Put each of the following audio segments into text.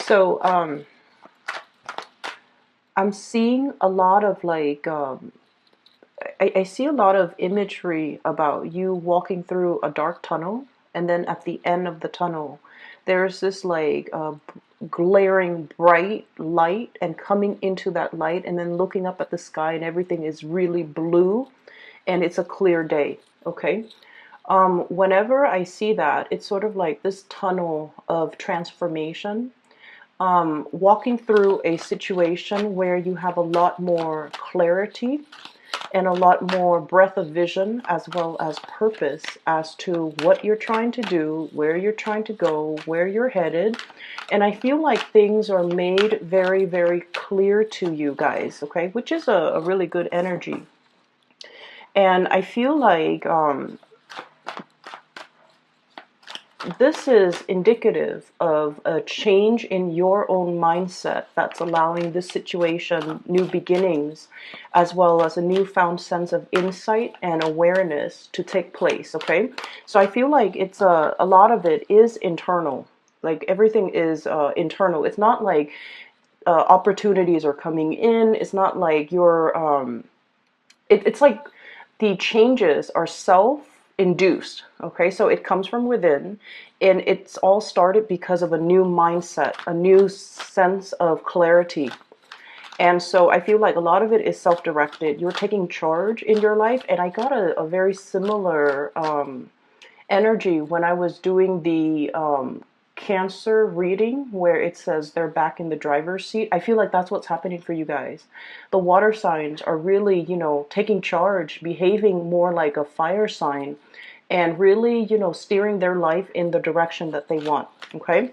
So I'm seeing a lot of like I see a lot of imagery about you walking through a dark tunnel, and then at the end of the tunnel, there's this like glaring bright light, and coming into that light, and then looking up at the sky, and everything is really blue, and it's a clear day. Okay. Whenever I see that, it's sort of like this tunnel of transformation, walking through a situation where you have a lot more clarity and a lot more breadth of vision, as well as purpose as to what you're trying to do, where you're trying to go, where you're headed. And I feel like things are made very, very clear to you guys, okay, which is a really good energy. And I feel like this is indicative of a change in your own mindset that's allowing this situation new beginnings, as well as a newfound sense of insight and awareness to take place. Okay, so I feel like it's a lot of it is internal. Like everything is internal. It's not like opportunities are coming in. It's not like you're it's like the changes are self-induced. Okay, so it comes from within, and it's all started because of a new mindset, a new sense of clarity. And so I feel like a lot of it is self-directed. You're taking charge in your life, and I got a very similar energy when I was doing the Cancer reading, where it says they're back in the driver's seat. I feel like that's what's happening for you guys. The water signs are really, taking charge, behaving more like a fire sign, and really, steering their life in the direction that they want. Okay.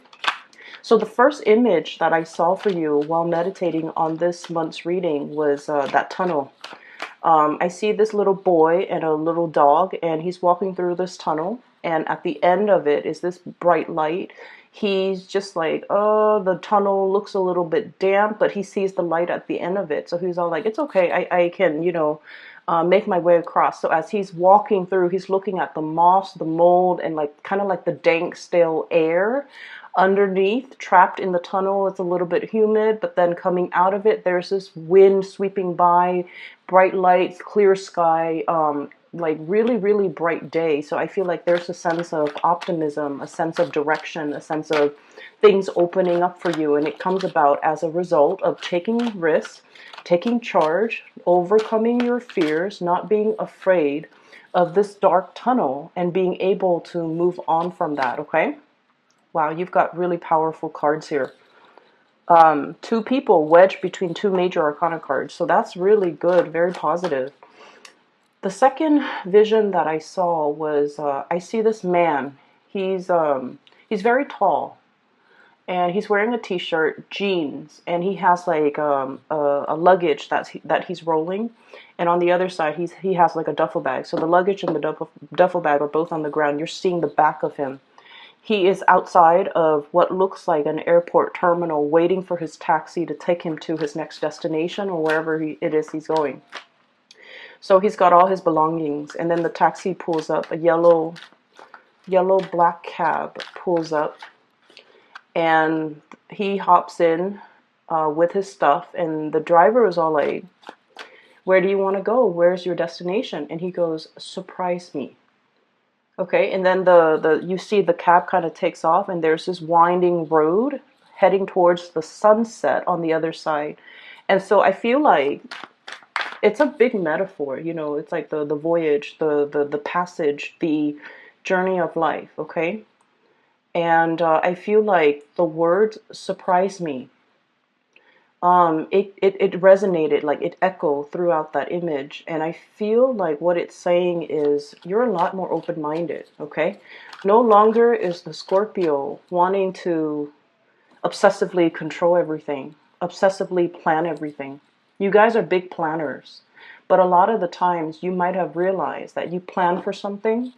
So the first image that I saw for you while meditating on this month's reading was that tunnel. I see this little boy and a little dog, and he's walking through this tunnel. And at the end of it is this bright light. He's just like, oh, the tunnel looks a little bit damp, but he sees the light at the end of it. So he's all like, it's okay, I can, make my way across. So as he's walking through, he's looking at the moss, the mold, and like kind of like the dank, stale air underneath, trapped in the tunnel. It's a little bit humid, but then coming out of it, there's this wind sweeping by, bright lights, clear sky, like really, really bright day. So I feel like there's a sense of optimism, a sense of direction, a sense of things opening up for you. And it comes about as a result of taking risks, taking charge, overcoming your fears, not being afraid of this dark tunnel, and being able to move on from that. Okay. Wow, you've got really powerful cards here. Two people wedged between two major arcana cards. So that's really good, very positive. The second vision that I saw was I see this man. He's very tall, and he's wearing a t-shirt, jeans, and he has like a luggage that he's rolling, and on the other side he has like a duffel bag. So the luggage and the duffel bag are both on the ground. You're seeing the back of him. He is outside of what looks like an airport terminal, waiting for his taxi to take him to his next destination, or wherever it is he's going. So he's got all his belongings, and then the taxi pulls up. A yellow black cab pulls up, and he hops in with his stuff, and the driver is all like, where do you want to go? Where's your destination? And he goes, surprise me. Okay, and then you see the cab kind of takes off, and there's this winding road heading towards the sunset on the other side. And so I feel like it's a big metaphor, it's like the voyage, the passage, the journey of life, okay? And I feel like the words surprise me. It resonated, like it echoed throughout that image, and I feel like what it's saying is you're a lot more open-minded, okay? No longer is the Scorpio wanting to obsessively control everything, obsessively plan everything. You guys are big planners, but a lot of the times you might have realized that you plan for something,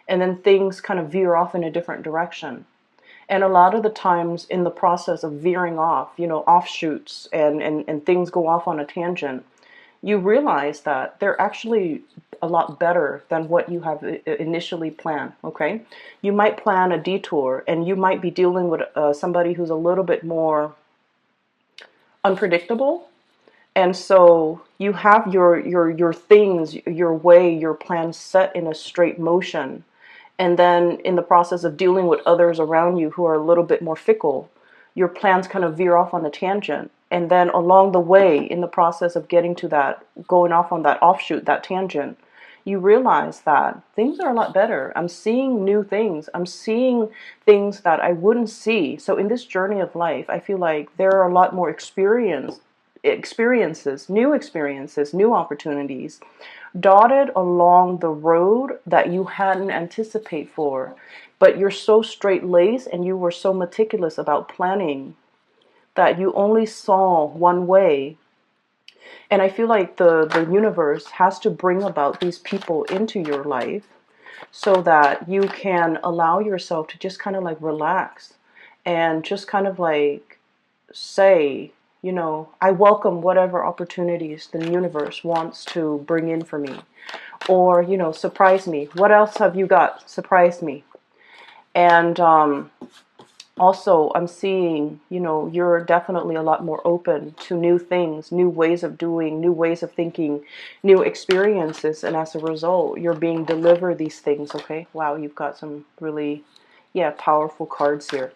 and then things kind of veer off in a different direction. And a lot of the times in the process of veering off, offshoots and things go off on a tangent, you realize that they're actually a lot better than what you have initially planned, okay? You might plan a detour, and you might be dealing with somebody who's a little bit more unpredictable. And so you have your things, your way, your plan set in a straight motion. And then in the process of dealing with others around you who are a little bit more fickle, your plans kind of veer off on a tangent. And then along the way, in the process of getting to that, going off on that offshoot, that tangent, you realize that things are a lot better. I'm seeing new things. I'm seeing things that I wouldn't see. So in this journey of life, I feel like there are a lot more experiences, new opportunities dotted along the road that you hadn't anticipated for. But you're so straight-laced and you were so meticulous about planning that you only saw one way. And I feel like the universe has to bring about these people into your life so that you can allow yourself to just kind of like relax and just kind of like say, you know, I welcome whatever opportunities the universe wants to bring in for me. Or, you know, surprise me. What else have you got? Surprise me. And also, I'm seeing, you know, you're definitely a lot more open to new things, new ways of doing, new ways of thinking, new experiences. And as a result, you're being delivered these things, okay? Wow, you've got some really, yeah, powerful cards here.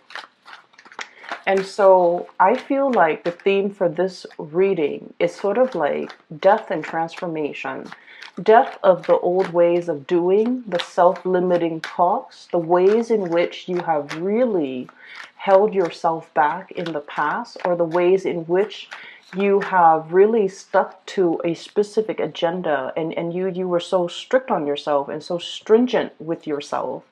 And so I feel like the theme for this reading is sort of like death and transformation. Death of the old ways of doing, the self-limiting talks, the ways in which you have really held yourself back in the past, or the ways in which you have really stuck to a specific agenda, and you were so strict on yourself and so stringent with yourself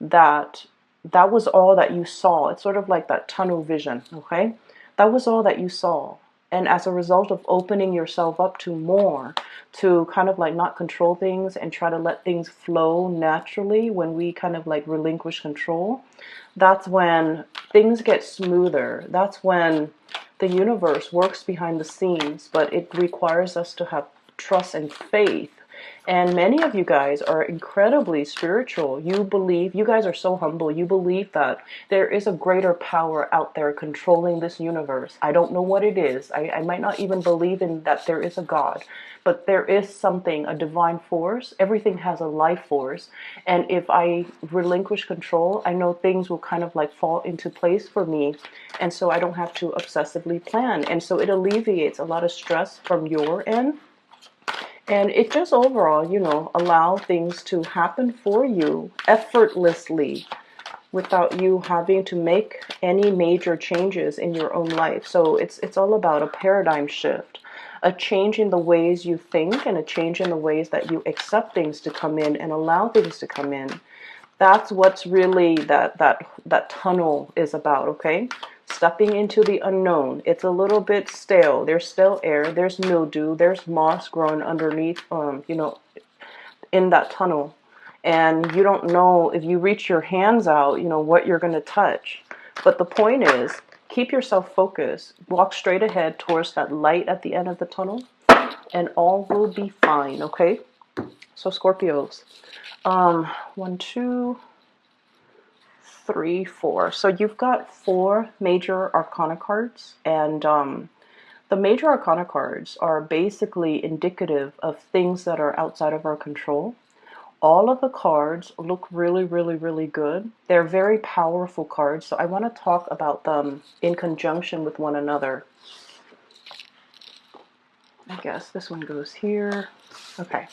that that was all that you saw. It's sort of like that tunnel vision, okay? That was all that you saw. And as a result of opening yourself up to more, to kind of like not control things and try to let things flow naturally, when we kind of like relinquish control, that's when things get smoother. That's when the universe works behind the scenes, but it requires us to have trust and faith. And many of you guys are incredibly spiritual. You believe, you guys are so humble. You believe that there is a greater power out there controlling this universe. I don't know what it is. I might not even believe in that there is a God, but there is something, a divine force. Everything has a life force. And if I relinquish control, I know things will kind of like fall into place for me. And so I don't have to obsessively plan. And so it alleviates a lot of stress from your end. And it just overall, you know, allow things to happen for you effortlessly without you having to make any major changes in your own life. So it's all about a paradigm shift, a change in the ways you think, and a change in the ways that you accept things to come in and allow things to come in. That's what's really that tunnel is about, okay? Stepping into the unknown. It's a little bit stale. There's still air. There's mildew. There's moss growing underneath, you know, in that tunnel. And you don't know if you reach your hands out, you know, what you're going to touch. But the point is, keep yourself focused. Walk straight ahead towards that light at the end of the tunnel, and all will be fine, okay? So Scorpios, 1, 2, 3, 4. So you've got 4 major arcana cards, and the major arcana cards are basically indicative of things that are outside of our control. All of the cards look really, really, really good. They're very powerful cards, so I want to talk about them in conjunction with one another. I guess this one goes here. Okay.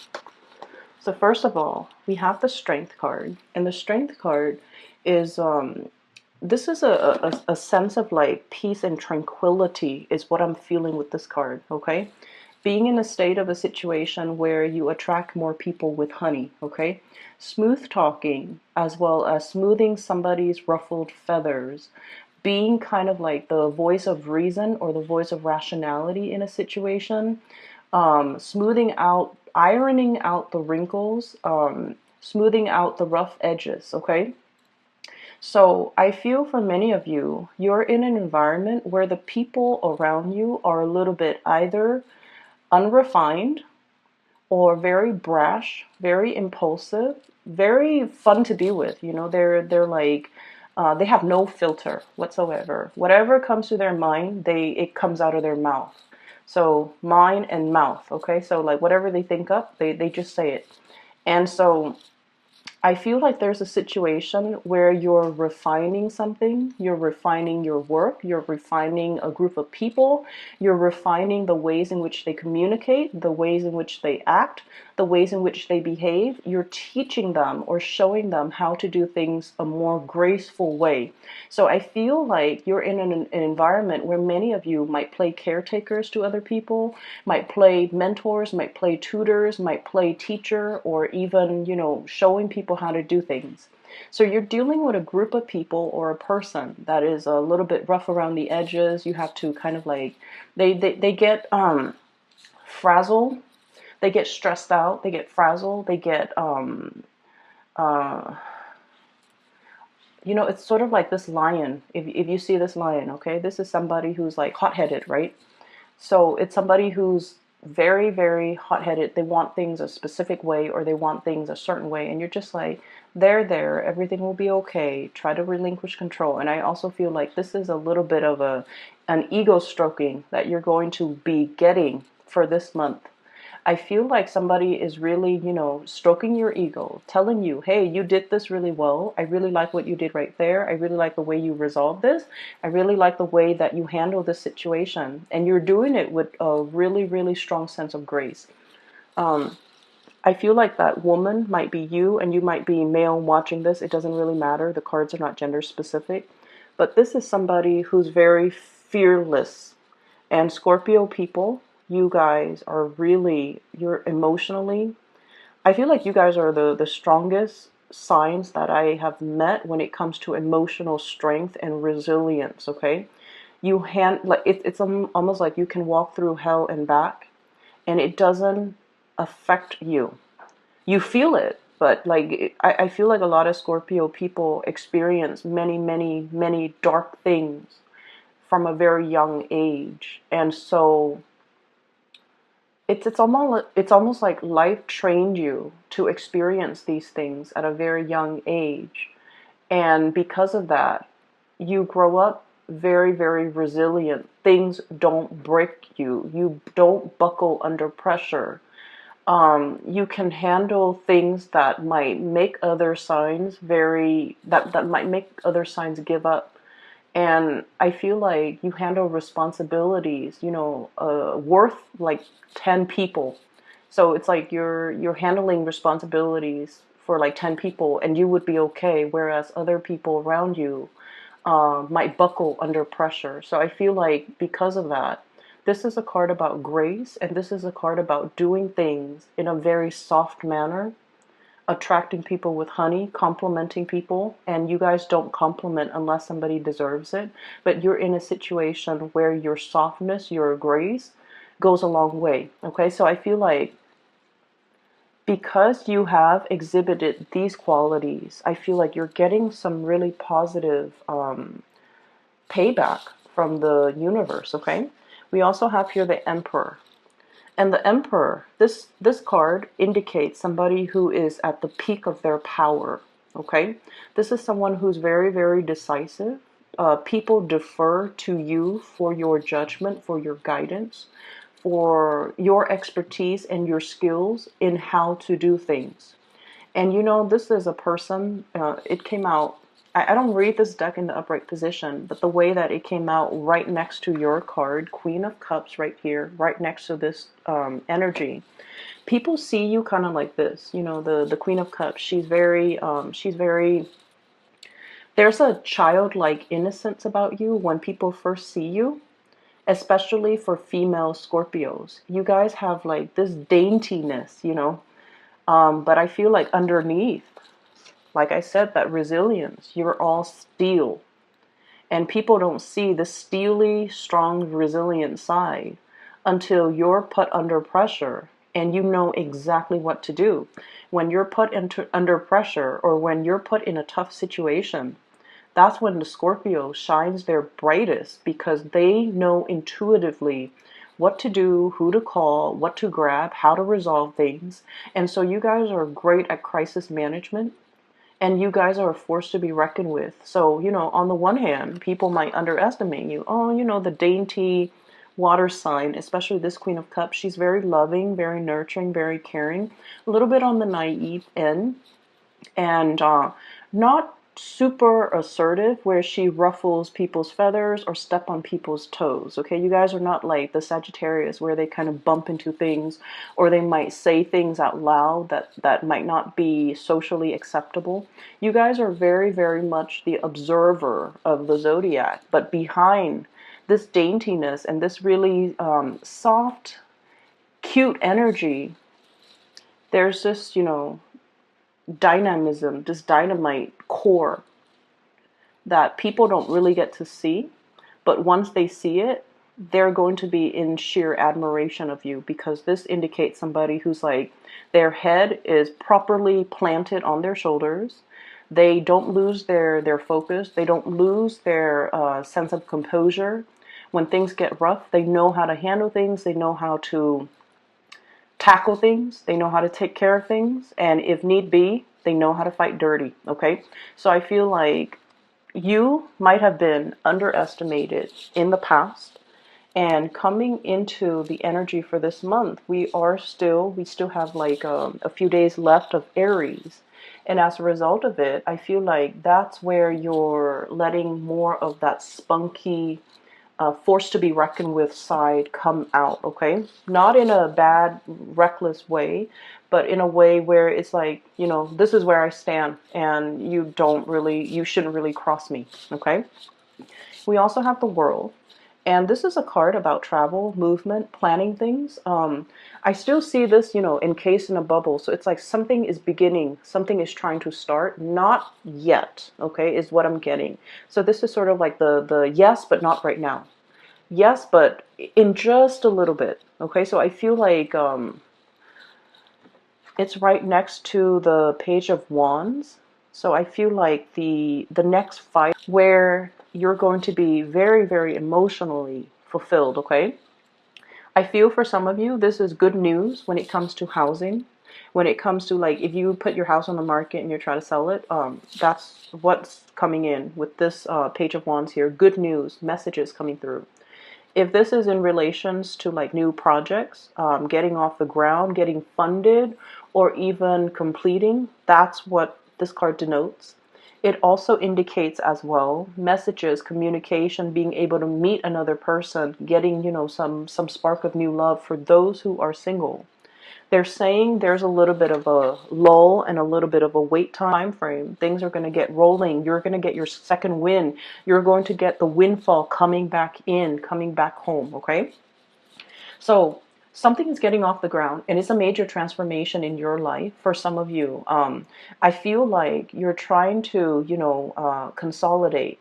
So first of all, we have the Strength card, and the Strength card is this is a sense of like peace and tranquility is what I'm feeling with this card, okay? Being in a state of a situation where you attract more people with honey, okay? Smooth talking, as well as smoothing somebody's ruffled feathers. Being kind of like the voice of reason or the voice of rationality in a situation. Smoothing out, ironing out the wrinkles, smoothing out the rough edges, okay? So I feel for many of you, you're in an environment where the people around you are a little bit either unrefined, or very brash, very impulsive, very fun to be with. You know, they're like they have no filter whatsoever. Whatever comes to their mind, it comes out of their mouth. So mind and mouth, okay? So like whatever they think up, they just say it. And so I feel like there's a situation where you're refining something, you're refining your work, you're refining a group of people, you're refining the ways in which they communicate, the ways in which they act, the ways in which they behave. You're teaching them or showing them how to do things a more graceful way. So I feel like you're in an environment where many of you might play caretakers to other people, might play mentors, might play tutors, might play teacher, or even, you know, showing people how to do things. So you're dealing with a group of people or a person that is a little bit rough around the edges. You have to kind of like, they get frazzled, they get stressed out, they get frazzled, they get uh, you know, it's sort of like this lion. If you see this lion, okay, this is somebody who's like hot-headed, right? So it's somebody who's very, very hot-headed. They want things a specific way, or they want things a certain way. And you're just like, there, everything will be okay. Try to relinquish control. And I also feel like this is a little bit of an ego stroking that you're going to be getting for this month. I feel like somebody is really, you know, stroking your ego, telling you, hey, you did this really well. I really like what you did right there. I really like the way you resolved this. I really like the way that you handle this situation. And you're doing it with a really, really strong sense of grace. I feel like that woman might be you, and you might be male watching this. It doesn't really matter. The cards are not gender specific. But this is somebody who's very fearless. And Scorpio people, you guys are really, you're emotionally, I feel like you guys are the strongest signs that I have met when it comes to emotional strength and resilience, okay? Like it's almost like you can walk through hell and back, and it doesn't affect you. You feel it, but like I feel like a lot of Scorpio people experience many, many, many dark things from a very young age. And so it's almost like life trained you to experience these things at a very young age. And because of that, you grow up very, very resilient. Things don't break you. You don't buckle under pressure. You can handle things that might make other signs that might make other signs give up. And I feel like you handle responsibilities, you know, worth like 10 people. So it's like you're handling responsibilities for like 10 people, and you would be okay, whereas other people around you might buckle under pressure. So I feel like because of that, this is a card about grace, and this is a card about doing things in a very soft manner, attracting people with honey, complimenting people. And you guys don't compliment unless somebody deserves it, but you're in a situation where your softness, your grace goes a long way. Okay, so I feel like because you have exhibited these qualities, I feel like you're getting some really positive payback from the universe. Okay, we also have here the Emperor. And the Emperor, this card indicates somebody who is at the peak of their power, okay? This is someone who's very, very decisive. People defer to you for your judgment, for your guidance, for your expertise and your skills in how to do things. And you know, this is a person, it came out, I don't read this deck in the upright position, but the way that it came out right next to your card, Queen of Cups right here, right next to this energy, people see you kind of like this. You know, the Queen of Cups, she's very, there's a childlike innocence about you when people first see you, especially for female Scorpios. You guys have like this daintiness, you know, but I feel like underneath, like I said, that resilience, you're all steel. And people don't see the steely, strong, resilient side until you're put under pressure and you know exactly what to do. When you're put under pressure, or when you're put in a tough situation, that's when the Scorpio shines their brightest, because they know intuitively what to do, who to call, what to grab, how to resolve things. And so you guys are great at crisis management, and you guys are a force to be reckoned with. So, on the one hand, people might underestimate you. Oh, the dainty water sign, especially this Queen of Cups, she's very loving, very nurturing, very caring, a little bit on the naive end, and not super assertive where she ruffles people's feathers or step on people's toes. Okay, you guys are not like the Sagittarius where they kind of bump into things, or they might say things out loud that might not be socially acceptable. You guys are very, very much the observer of the zodiac, but behind this daintiness and this really soft, cute energy, there's this, dynamism, this dynamite core that people don't really get to see. But once they see it, they're going to be in sheer admiration of you, because this indicates somebody who's like, their head is properly planted on their shoulders. They don't lose their focus. They don't lose their sense of composure. When things get rough, they know how to handle things. They know how to tackle things, they know how to take care of things, and if need be, they know how to fight dirty, okay? So I feel like you might have been underestimated in the past, and coming into the energy for this month, we still have like a few days left of Aries. And as a result of it, I feel like that's where you're letting more of that spunky, force to be reckoned with side come out, okay? Not in a bad, reckless way, but in a way where it's like, this is where I stand, and you shouldn't really cross me, okay? We also have the World, and this is a card about travel, movement, planning things. I still see this, encased in a bubble. So it's like something is beginning, something is trying to start, not yet, okay, is what I'm getting. So this is sort of like the yes, but not right now. Yes, but in just a little bit, okay? So I feel like it's right next to the Page of Wands. So I feel like the next fight where you're going to be very, very emotionally fulfilled, okay? I feel for some of you, this is good news when it comes to housing. When it comes to, like, if you put your house on the market and you're trying to sell it, that's what's coming in with this Page of Wands here. Good news, messages coming through. If this is in relations to like new projects, getting off the ground, getting funded, or even completing, that's what this card denotes. It also indicates as well messages, communication, being able to meet another person, getting, some spark of new love for those who are single. They're saying there's a little bit of a lull and a little bit of a wait time frame. Things are going to get rolling. You're going to get your second win. You're going to get the windfall coming back in, coming back home, okay? So something is getting off the ground, and it's a major transformation in your life for some of you. I feel like you're trying to, consolidate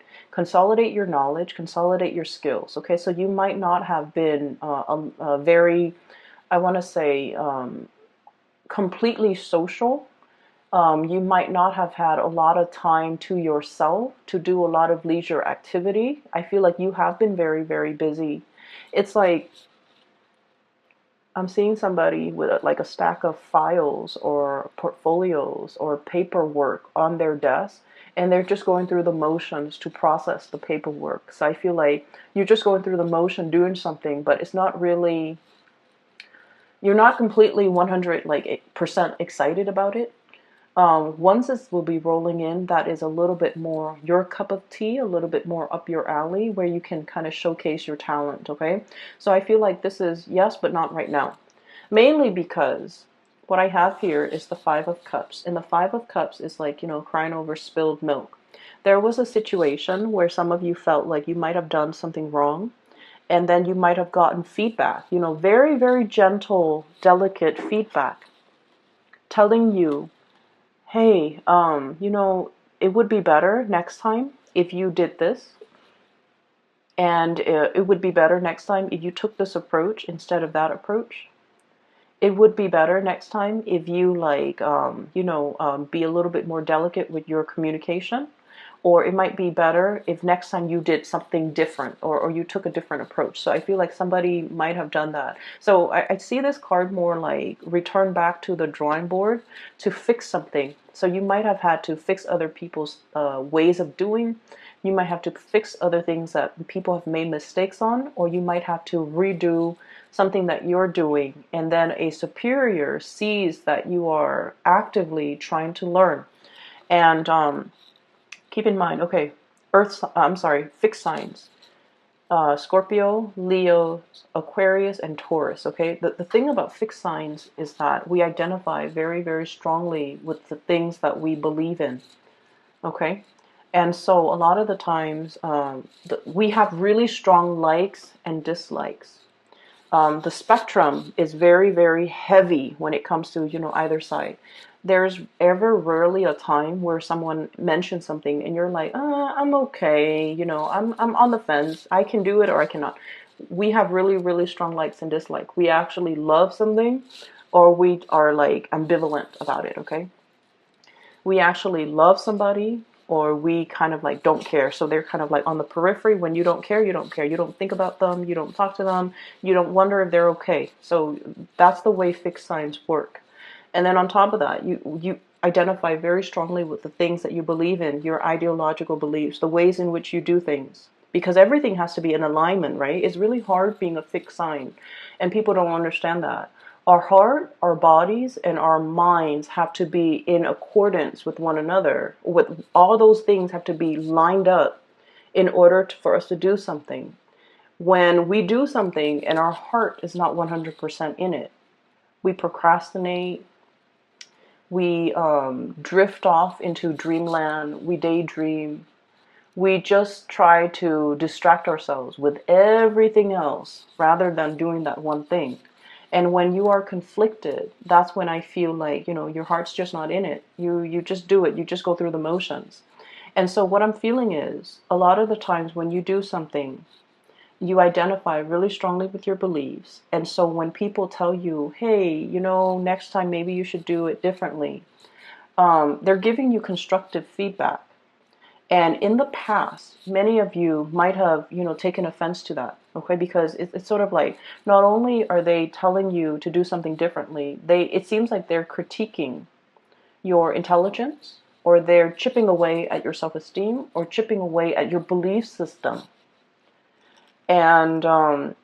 your knowledge, consolidate your skills, okay? So you might not have been a very, I want to say, completely social. You might not have had a lot of time to yourself to do a lot of leisure activity. I feel like you have been very, very busy. It's like I'm seeing somebody with like a stack of files or portfolios or paperwork on their desk, and they're just going through the motions to process the paperwork. So I feel like you're just going through the motion doing something, but it's not really, you're not completely 100 like percent excited about it. Once this will be rolling in, that is a little bit more your cup of tea, a little bit more up your alley, where you can kind of showcase your talent, okay? So I feel like this is yes, but not right now. Mainly because what I have here is the Five of Cups. And the Five of Cups is like, crying over spilled milk. There was a situation where some of you felt like you might have done something wrong, and then you might have gotten feedback, very, very gentle, delicate feedback telling you, hey, it would be better next time if you did this. And it would be better next time if you took this approach instead of that approach. It would be better next time if you be a little bit more delicate with your communication. Or it might be better if next time you did something different, or you took a different approach. So I feel like somebody might have done that. So I see this card more like return back to the drawing board to fix something. So you might have had to fix other people's ways of doing. You might have to fix other things that people have made mistakes on, or you might have to redo something that you're doing. And then a superior sees that you are actively trying to learn. And keep in mind, okay, fixed signs. Scorpio, Leo, Aquarius, and Taurus, okay? The thing about fixed signs is that we identify very, very strongly with the things that we believe in, okay? And so a lot of the times, we have really strong likes and dislikes. The spectrum is very, very heavy when it comes to, either side. There's ever rarely a time where someone mentions something and you're like, I'm okay, I'm on the fence. I can do it or I cannot. We have really, really strong likes and dislikes. We actually love something or we are like ambivalent about it, okay? We actually love somebody or we kind of like don't care. So they're kind of like on the periphery. When you don't care, you don't care. You don't think about them. You don't talk to them. You don't wonder if they're okay. So that's the way fixed signs work. And then on top of that, you identify very strongly with the things that you believe in, your ideological beliefs, the ways in which you do things. Because everything has to be in alignment, right? It's really hard being a fixed sign. And people don't understand that. Our heart, our bodies, and our minds have to be in accordance with one another. With all those things have to be lined up in order for us to do something. When we do something and our heart is not 100% in it, we procrastinate, we drift off into dreamland, we daydream, we just try to distract ourselves with everything else rather than doing that one thing. And when you are conflicted, that's when I feel like, your heart's just not in it. You just do it. You just go through the motions. And so what I'm feeling is a lot of the times when you do something, you identify really strongly with your beliefs. And so when people tell you, hey, next time maybe you should do it differently, they're giving you constructive feedback. And in the past, many of you might have, taken offense to that, okay? Because it's sort of like, not only are they telling you to do something differently, it seems like they're critiquing your intelligence, or they're chipping away at your self-esteem, or chipping away at your belief system. And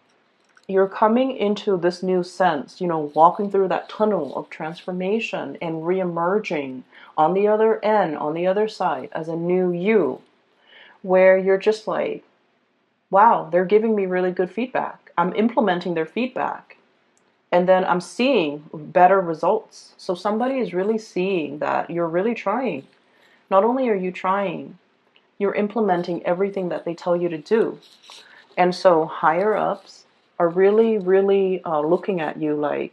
you're coming into this new sense, walking through that tunnel of transformation and re-emerging on the other end, on the other side, as a new you, where you're just like, wow, they're giving me really good feedback. I'm implementing their feedback. And then I'm seeing better results. So somebody is really seeing that you're really trying. Not only are you trying, you're implementing everything that they tell you to do. And so higher ups are really, really looking at you like,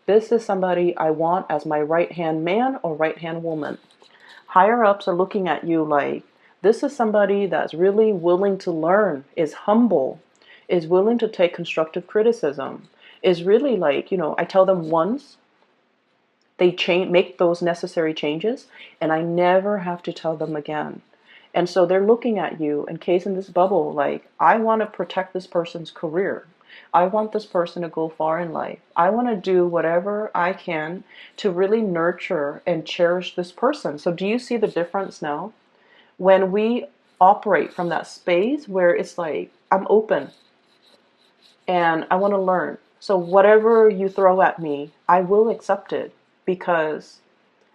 this is somebody I want as my right-hand man or right-hand woman. Higher ups are looking at you like, this is somebody that's really willing to learn, is humble, is willing to take constructive criticism, is really like, I tell them once, they make those necessary changes, and I never have to tell them again. And so they're looking at you, encased this bubble, like, I want to protect this person's career. I want this person to go far in life. I want to do whatever I can to really nurture and cherish this person. So do you see the difference now? When we operate from that space where it's like, I'm open and I want to learn. So whatever you throw at me, I will accept it because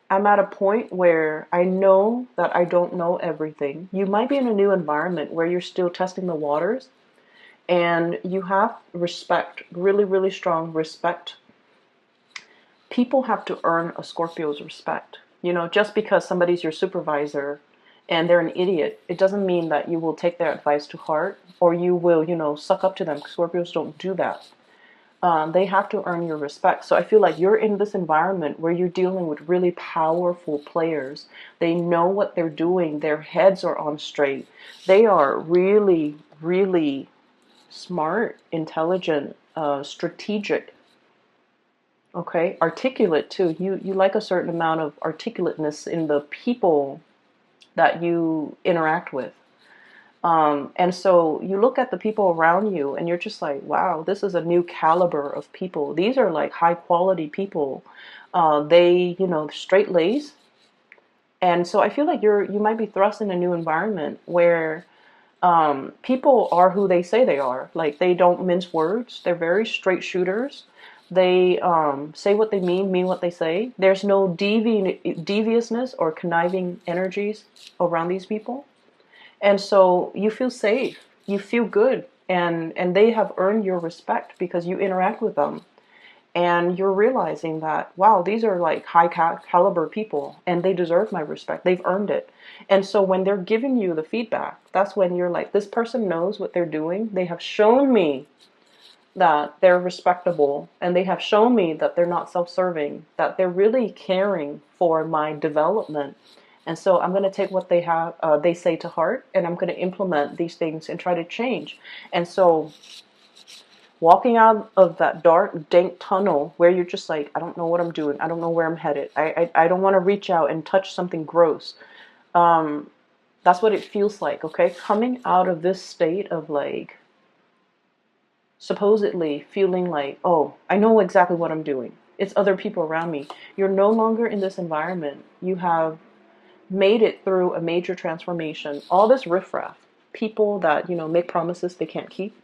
I'm at a point where I know that I don't know everything. You might be in a new environment where you're still testing the waters. And you have respect, really, really strong respect. People have to earn a Scorpio's respect. Just because somebody's your supervisor and they're an idiot, it doesn't mean that you will take their advice to heart or you will, suck up to them. Scorpios don't do that. They have to earn your respect. So I feel like you're in this environment where you're dealing with really powerful players. They know what they're doing. Their heads are on straight. They are really, really smart, intelligent, strategic, okay, articulate too. You like a certain amount of articulateness in the people that you interact with. And so you look at the people around you and you're just like, wow, this is a new caliber of people. These are like high quality people. They, straight laced. And so I feel like you might be thrust in a new environment where people are who they say they are. Like they don't mince words. They're very straight shooters. They say what they mean what they say. There's no deviousness or conniving energies around these people. And so you feel safe, you feel good, and they have earned your respect because you interact with them. And you're realizing that, wow, these are like high caliber people and they deserve my respect. They've earned it. And so when they're giving you the feedback, that's when you're like, this person knows what they're doing. They have shown me that they're respectable, and they have shown me that they're not self-serving, that they're really caring for my development. And so I'm going to take what they say to heart, and I'm going to implement these things and try to change. And so walking out of that dark, dank tunnel where you're just like, I don't know what I'm doing. I don't know where I'm headed. I don't want to reach out and touch something gross. That's what it feels like, okay? Coming out of this state of like, supposedly feeling like, oh, I know exactly what I'm doing. It's other people around me. You're no longer in this environment. You have made it through a major transformation. All this riffraff, people that, make promises they can't keep,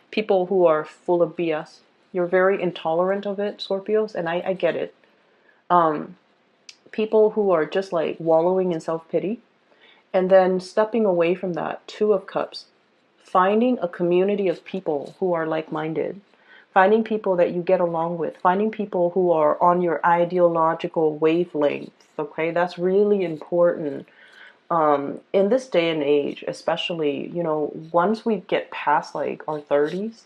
people who are full of BS. You're very intolerant of it, Scorpios, and I get it. People who are just like wallowing in self-pity, and then stepping away from that, Two of Cups, finding a community of people who are like-minded, finding people that you get along with, finding people who are on your ideological wavelength, okay? That's really important. In this day and age, especially, once we get past like our 30s,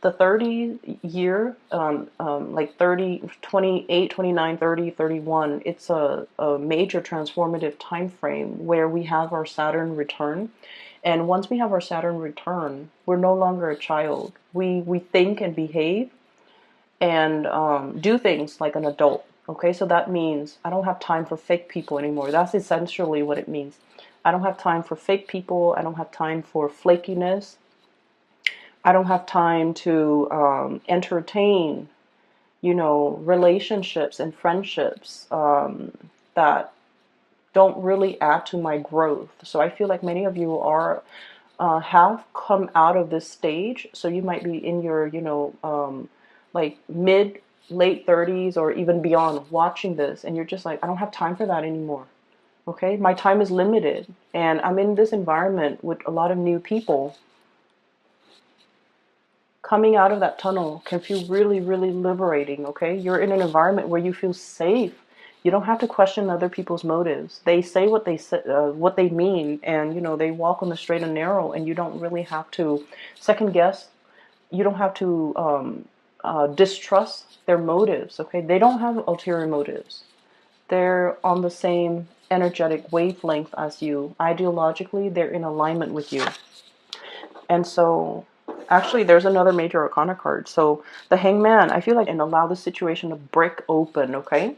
the 30 year, like 30, 28, 29, 30, 31, it's a major transformative time frame where we have our Saturn return. And once we have our Saturn return, we're no longer a child. We think and behave and do things like an adult. Okay, so that means I don't have time for fake people anymore. That's essentially what it means. I don't have time for fake people. I don't have time for flakiness. I don't have time to entertain, relationships and friendships that don't really add to my growth. So I feel like many of you are have come out of this stage. So you might be in your, like mid, late 30s or even beyond watching this, and you're just like, I don't have time for that anymore. Okay, my time is limited, and I'm in this environment with a lot of new people. Coming out of that tunnel can feel really, really liberating, okay? You're in an environment where you feel safe. You don't have to question other people's motives. They say what they say, what they mean, and they walk on the straight and narrow, and you don't really have to second guess. You don't have to distrust their motives, okay? They don't have ulterior motives. They're on the same energetic wavelength as you. Ideologically, they're in alignment with you. And so actually, there's another major arcana card. So the Hangman, I feel like, and allow the situation to break open, okay?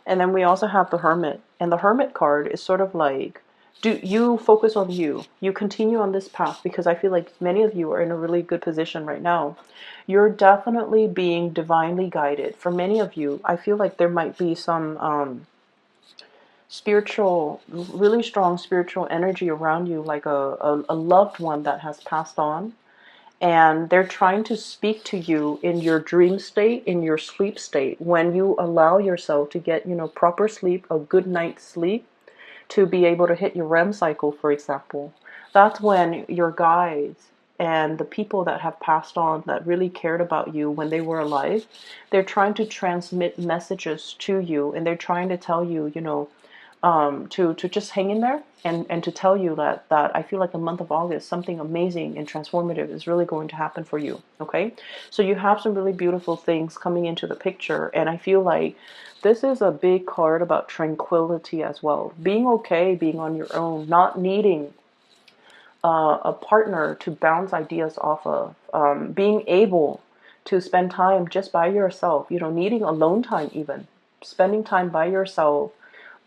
And then we also have the Hermit. And the Hermit card is sort of like, do you focus on you? You continue on this path, because I feel like many of you are in a really good position right now. You're definitely being divinely guided. For many of you, I feel like there might be some spiritual, really strong spiritual energy around you, like a loved one that has passed on. And they're trying to speak to you in your dream state, in your sleep state, when you allow yourself to get, proper sleep, a good night's sleep, to be able to hit your REM cycle, for example. That's when your guides and the people that have passed on that really cared about you when they were alive, they're trying to transmit messages to you, and they're trying to tell you, to just hang in there, and to tell you that I feel like the month of August, something amazing and transformative is really going to happen for you, okay? So you have some really beautiful things coming into the picture, and I feel like this is a big card about tranquility as well. Being okay, being on your own, not needing a partner to bounce ideas off of, being able to spend time just by yourself, needing alone time even, spending time by yourself,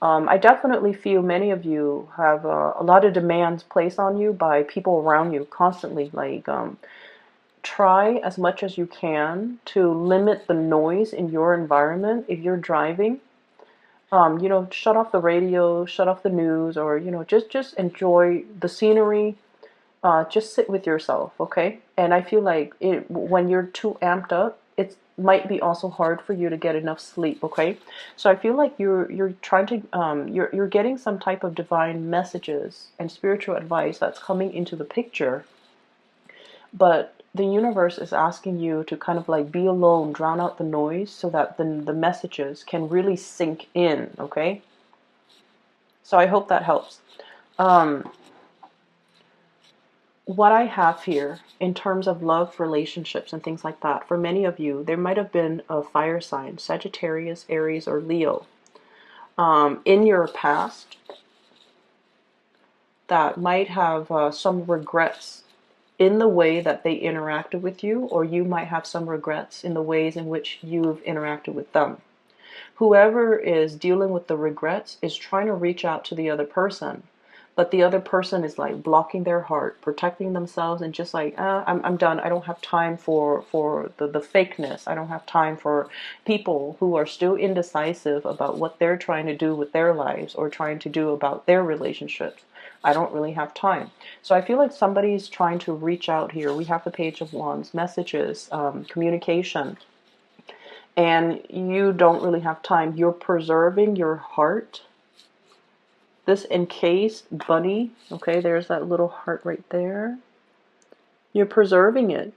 I definitely feel many of you have a lot of demands placed on you by people around you constantly. Like, try as much as you can to limit the noise in your environment. If you're driving, shut off the radio, shut off the news, or just enjoy the scenery. Just sit with yourself, okay? And I feel like when you're too amped up, it might be also hard for you to get enough sleep, okay? So I feel like you're trying to you're getting some type of divine messages and spiritual advice that's coming into the picture, but the universe is asking you to kind of like be alone, drown out the noise, so that the messages can really sink in, okay? So I hope that helps. Um, what I have here in terms of love, relationships, and things like that, for many of you, there might have been a fire sign, Sagittarius, Aries, or Leo, in your past that might have some regrets in the way that they interacted with you, or you might have some regrets in the ways in which you've interacted with them. Whoever is dealing with the regrets is trying to reach out to the other person, but the other person is like blocking their heart, protecting themselves, and just like, I'm done. I don't have time for the fakeness. I don't have time for people who are still indecisive about what they're trying to do with their lives or trying to do about their relationships. I don't really have time. So I feel like somebody's trying to reach out here. We have the Page of Wands, messages, communication, and you don't really have time. You're preserving your heart. This encased bunny, okay, there's that little heart right there. You're preserving it.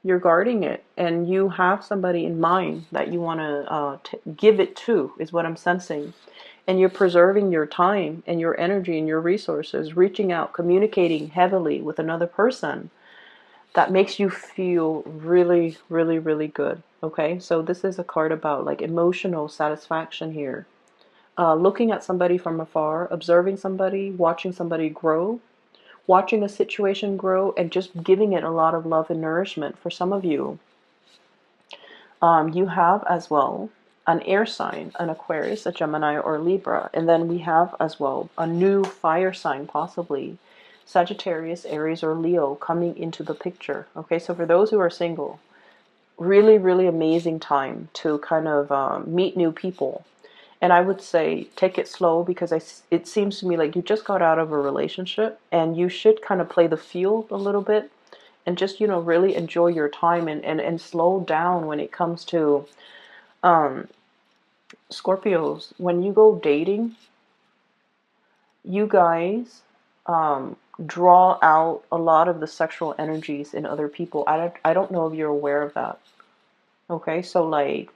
You're guarding it. And you have somebody in mind that you want to give it to, is what I'm sensing. And you're preserving your time and your energy and your resources, reaching out, communicating heavily with another person that makes you feel really, really, really good. Okay, so this is a card about like emotional satisfaction here. Looking at somebody from afar, observing somebody, watching somebody grow, watching a situation grow, and just giving it a lot of love and nourishment. For some of you, you have as well an air sign, an Aquarius, a Gemini, or a Libra. And then we have as well a new fire sign, possibly Sagittarius, Aries, or Leo coming into the picture. Okay, so for those who are single, really, really amazing time to kind of meet new people. And I would say take it slow, because it seems to me like you just got out of a relationship and you should kind of play the field a little bit and just, really enjoy your time and slow down when it comes to Scorpios. When you go dating, you guys draw out a lot of the sexual energies in other people. I don't know if you're aware of that. Okay, so like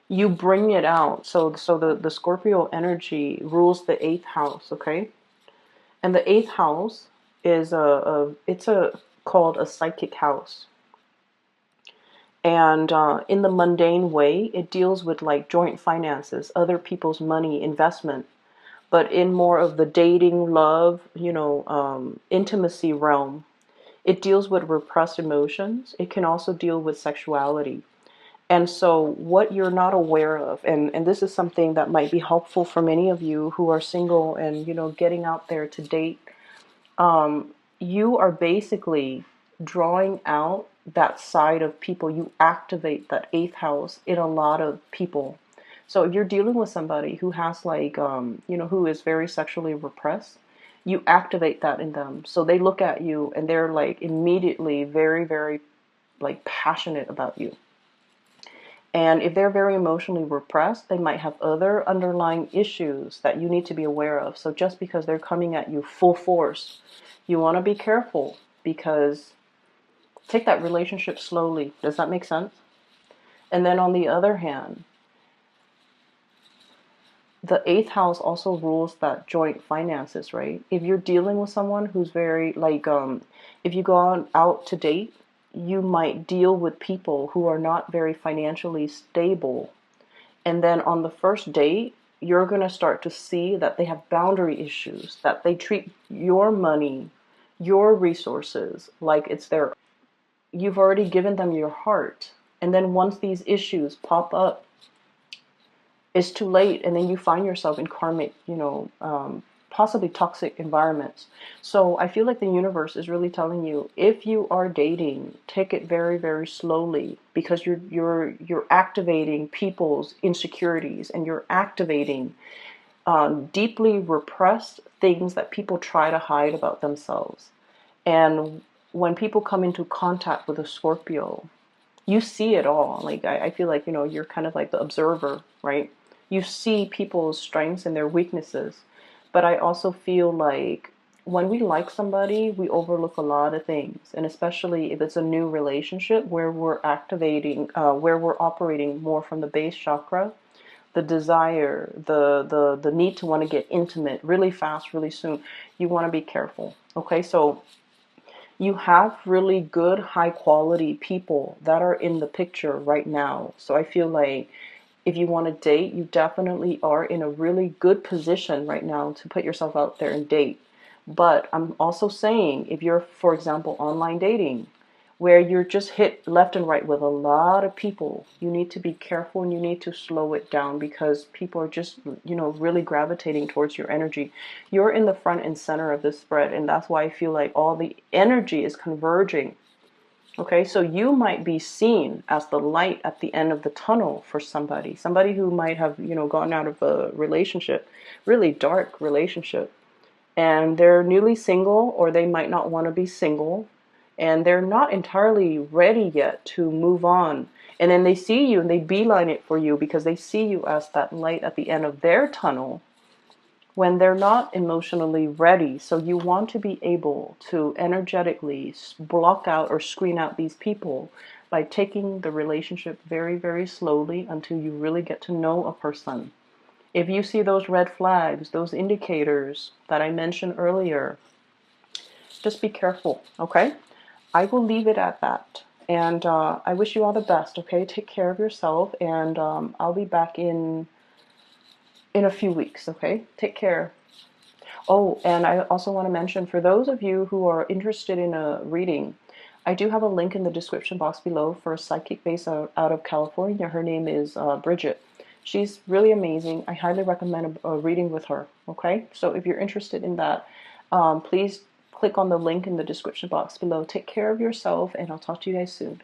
you bring it out. So the Scorpio energy rules the eighth house, okay? And the eighth house is it's called a psychic house. And in the mundane way, it deals with like joint finances, other people's money, investment. But in more of the dating, love, intimacy realm, it deals with repressed emotions. It can also deal with sexuality. And so what you're not aware of, and this is something that might be helpful for many of you who are single and, getting out there to date, you are basically drawing out that side of people. You activate that eighth house in a lot of people. So if you're dealing with somebody who has like, who is very sexually repressed, you activate that in them. So they look at you and they're like immediately very, very like passionate about you. And if they're very emotionally repressed, they might have other underlying issues that you need to be aware of. So just because they're coming at you full force, you want to be careful, because take that relationship slowly. Does that make sense? And then on the other hand, the eighth house also rules that joint finances, right? If you're dealing with someone who's very like, if you go out to date, you might deal with people who are not very financially stable. And then on the first date, you're going to start to see that they have boundary issues, that they treat your money, your resources like it's their. You've already given them your heart. And then once these issues pop up, it's too late, and then you find yourself in karmic, possibly toxic environments. So I feel like the universe is really telling you, if you are dating, take it very, very slowly, because you're activating people's insecurities, and you're activating deeply repressed things that people try to hide about themselves. And when people come into contact with a Scorpio, you see it all. Like, I feel like, you're kind of like the observer, right? You see people's strengths and their weaknesses. But I also feel like when we like somebody, we overlook a lot of things. And especially if it's a new relationship where we're activating, where we're operating more from the base chakra, the desire, the need to want to get intimate really fast, really soon, you want to be careful. Okay, so you have really good, high quality people that are in the picture right now. So I feel like if you want to date, you definitely are in a really good position right now to put yourself out there and date. But I'm also saying, if you're, for example, online dating, where you're just hit left and right with a lot of people, you need to be careful, and you need to slow it down, because people are just, really gravitating towards your energy. You're in the front and center of this spread, and that's why I feel like all the energy is converging. Okay, so you might be seen as the light at the end of the tunnel for somebody who might have, gotten out of a relationship, really dark relationship, and they're newly single, or they might not want to be single, and they're not entirely ready yet to move on. And then they see you and they beeline it for you, because they see you as that light at the end of their tunnel when they're not emotionally ready. So you want to be able to energetically block out or screen out these people by taking the relationship very, very slowly until you really get to know a person. If you see those red flags, those indicators that I mentioned earlier, just be careful, okay? I will leave it at that. And I wish you all the best, okay? Take care of yourself, and I'll be back in a few weeks, okay? Take care. Oh, and I also want to mention, for those of you who are interested in a reading, I do have a link in the description box below for a psychic based out of California. Her name is Bridget. She's really amazing. I highly recommend a reading with her, okay? So if you're interested in that, please click on the link in the description box below. Take care of yourself, and I'll talk to you guys soon.